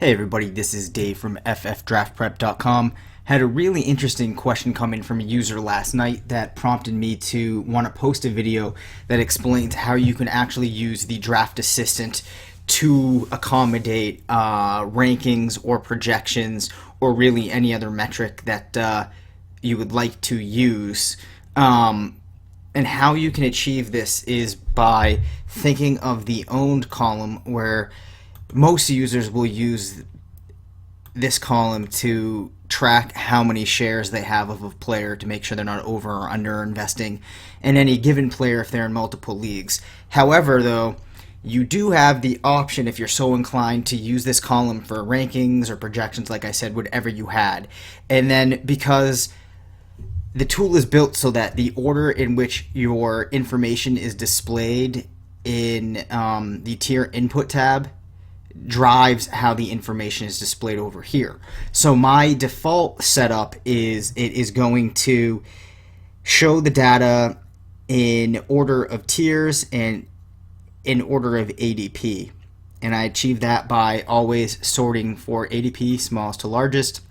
Hey everybody, this is Dave from ffdraftprep.com. Had a really interesting question come in from a user last night that prompted me to want to post a video that explains how you can actually use the draft assistant to accommodate rankings or projections or really any other metric that you would like to use. And how you can achieve this is by thinking of the owned column, where most users will use this column to track how many shares they have of a player to make sure they're not over or under investing in any given player if they're in multiple leagues. However, though, you do have the option, if you're so inclined, to use this column for rankings or projections, like I said, whatever you had. And then because the tool is built so that the order in which your information is displayed in the tier input tab drives how the information is displayed over here. So my default setup is it is going to show the data in order of tiers and in order of ADP. And I achieve that by always sorting for ADP, smallest to largest,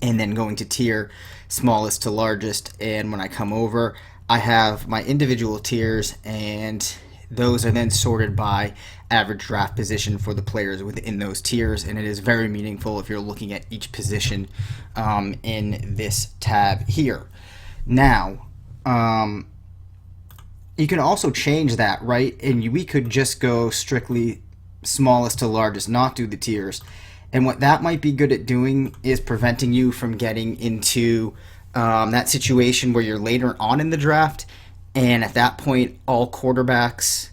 and then going to tier, smallest to largest. And when I come over, I have my individual tiers, and those are then sorted by average draft position for the players within those tiers, and it is very meaningful if you're looking at each position in this tab here. Now, you can also change that, right? And we could just go strictly smallest to largest, not do the tiers. And what that might be good at doing is preventing you from getting into that situation where you're later on in the draft, and at that point, all quarterbacks,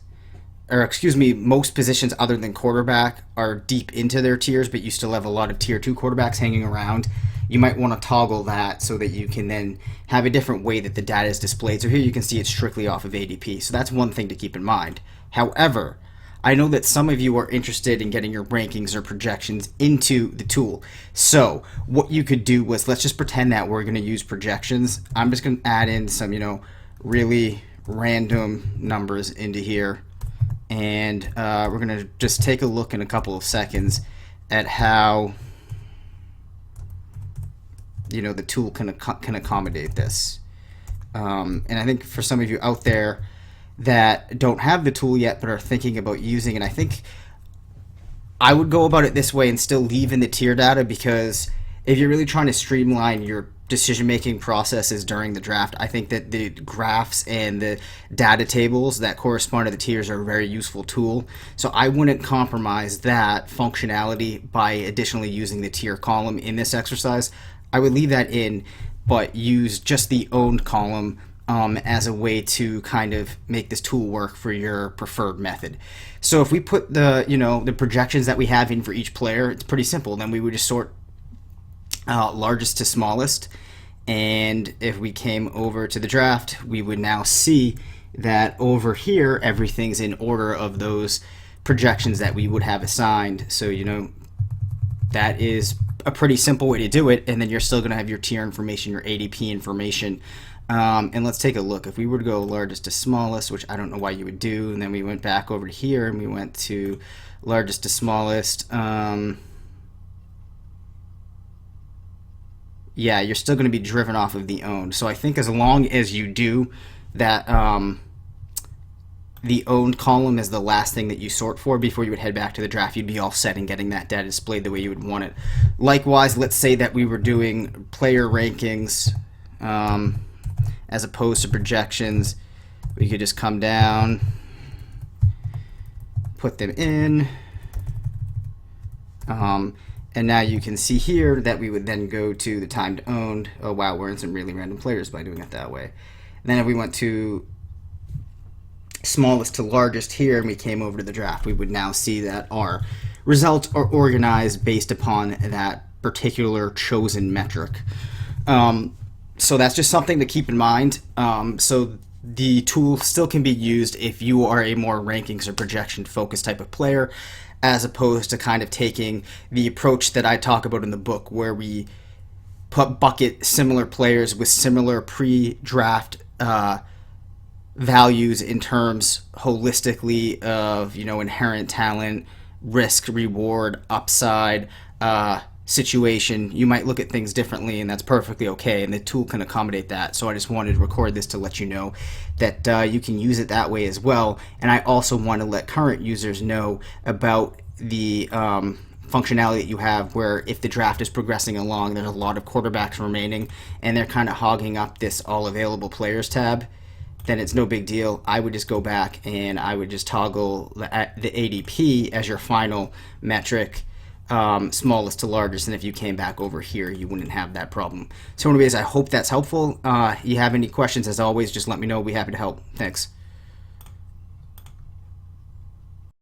or excuse me, most positions other than quarterback are deep into their tiers, but you still have a lot of tier 2 quarterbacks hanging around. You might want to toggle that so that you can then have a different way that the data is displayed. So here you can see it's strictly off of ADP. So that's one thing to keep in mind. However, I know that some of you are interested in getting your rankings or projections into the tool. So what you could do was, let's just pretend that we're going to use projections. I'm just going to add in some, really random numbers into here. And we're going to just take a look in a couple of seconds at how the tool can accommodate this. And I think for some of you out there that don't have the tool yet but are thinking about using it, I think I would go about it this way and still leave in the tier data, because if you're really trying to streamline your decision-making processes during the draft, I think that the graphs and the data tables that correspond to the tiers are a very useful tool. So I wouldn't compromise that functionality by additionally using the tier column in this exercise. I would leave that in, but use just the owned column as a way to kind of make this tool work for your preferred method. So if we put the projections that we have in for each player, it's pretty simple. Then we would just sort largest to smallest, and if we came over to the draft, we would now see that over here everything's in order of those projections that we would have assigned. So that is a pretty simple way to do it, and then you're still going to have your tier information, your ADP information. And let's take a look. If we were to go largest to smallest, which I don't know why you would do, and then we went back over to here and we went to largest to smallest, yeah, you're still going to be driven off of the owned. So I think as long as you do that, the owned column is the last thing that you sort for before you would head back to the draft, you'd be all set in getting that data displayed the way you would want it. Likewise, let's say that we were doing player rankings as opposed to projections. We could just come down, put them in. And now you can see here that we would then go to the timed owned. Oh wow, we're in some really random players by doing it that way. And then if we went to smallest to largest here and we came over to the draft, we would now see that our results are organized based upon that particular chosen metric. So that's just something to keep in mind. So the tool still can be used if you are a more rankings or projection focused type of player, as opposed to kind of taking the approach that I talk about in the book, where we bucket similar players with similar pre-draft values in terms holistically of inherent talent, risk, reward, upside, situation, you might look at things differently, and that's perfectly okay, and the tool can accommodate that. So I just wanted to record this to let you know that you can use it that way as well. And I also want to let current users know about the functionality that you have, where if the draft is progressing along, there's a lot of quarterbacks remaining and they're kind of hogging up this all available players tab, then it's no big deal. I would just go back and I would just toggle the ADP as your final metric, smallest to largest, and if you came back over here, you wouldn't have that problem. So anyways, I hope that's helpful. You have any questions, as always, just let me know. We'll be happy to help. Thanks.